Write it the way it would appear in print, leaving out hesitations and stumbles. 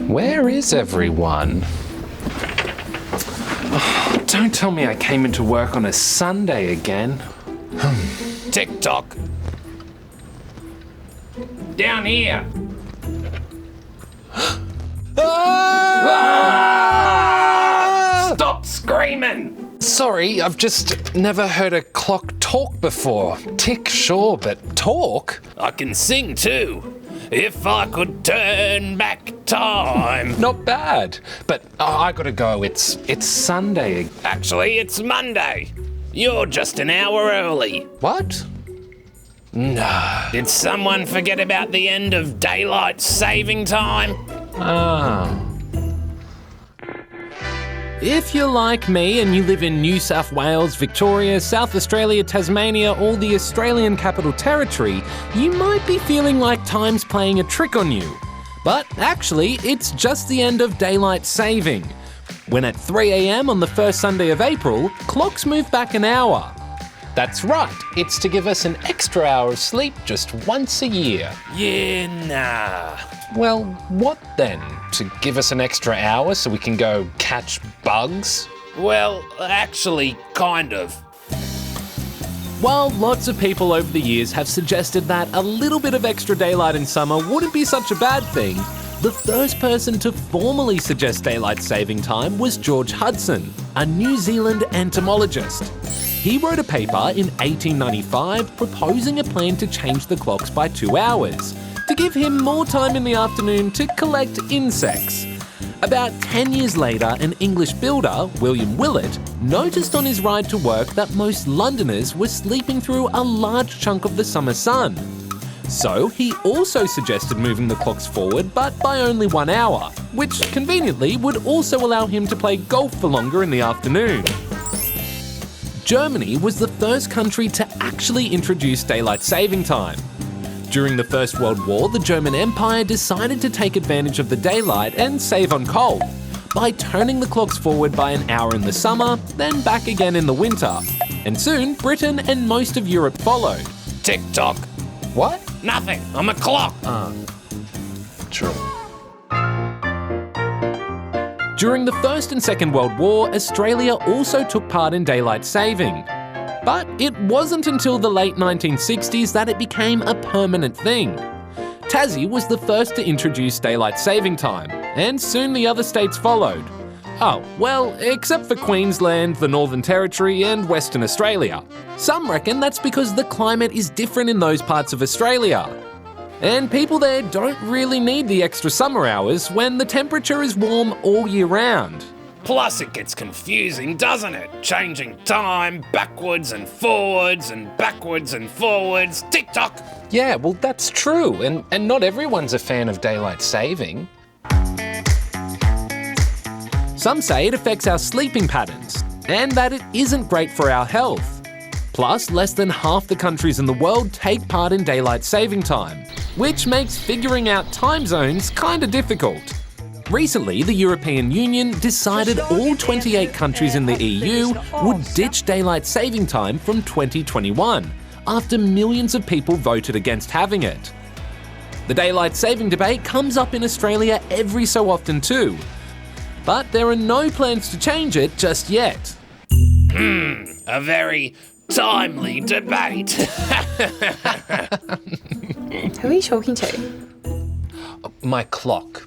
Where is everyone? Oh, don't tell me I came into work on a Sunday again. Tick-tock. Down here. Stop screaming! Sorry, I've just never heard a clock talk before. Tick, sure, but talk? I can sing too. If I could turn back time. Not bad. But I gotta go. It's Sunday. Actually, it's Monday. You're just an hour early. What? No. Did someone forget about the end of daylight saving time? Oh. If you're like me and you live in New South Wales, Victoria, South Australia, Tasmania, or the Australian Capital Territory, you might be feeling like time's playing a trick on you. But actually, it's just the end of daylight saving, when at 3 a.m. on the first Sunday of April, clocks move back an hour. That's right. It's to give us an extra hour of sleep just once a year. Yeah, nah. Well, what then? To give us an extra hour so we can go catch bugs? Well, actually, kind of. While lots of people over the years have suggested that a little bit of extra daylight in summer wouldn't be such a bad thing, the first person to formally suggest daylight saving time was George Hudson, a New Zealand entomologist. He wrote a paper in 1895 proposing a plan to change the clocks by 2 hours, to give him more time in the afternoon to collect insects. About 10 years later, an English builder, William Willett, noticed on his ride to work that most Londoners were sleeping through a large chunk of the summer sun. So he also suggested moving the clocks forward, but by only 1 hour, which conveniently would also allow him to play golf for longer in the afternoon. Germany was the first country to actually introduce daylight saving time. During the First World War, the German Empire decided to take advantage of the daylight and save on coal by turning the clocks forward by an hour in the summer, then back again in the winter. And soon, Britain and most of Europe followed. Tick-tock. What? Nothing. I'm a clock. True. During the First and Second World War, Australia also took part in daylight saving. But it wasn't until the late 1960s that it became a permanent thing. Tassie was the first to introduce daylight saving time, and soon the other states followed. Oh, well, except for Queensland, the Northern Territory, and Western Australia. Some reckon that's because the climate is different in those parts of Australia. And people there don't really need the extra summer hours when the temperature is warm all year round. Plus it gets confusing, doesn't it? Changing time, backwards and forwards and backwards and forwards. Tick-tock! Yeah, well, that's true. And not everyone's a fan of daylight saving. Some say it affects our sleeping patterns, and that it isn't great for our health. Plus, less than half the countries in the world take part in daylight saving time, which makes figuring out time zones kinda difficult. Recently, the European Union decided all 28 countries in the EU would ditch daylight saving time from 2021, after millions of people voted against having it. The daylight saving debate comes up in Australia every so often too, but there are no plans to change it just yet. A very timely debate. Who are you talking to? My clock.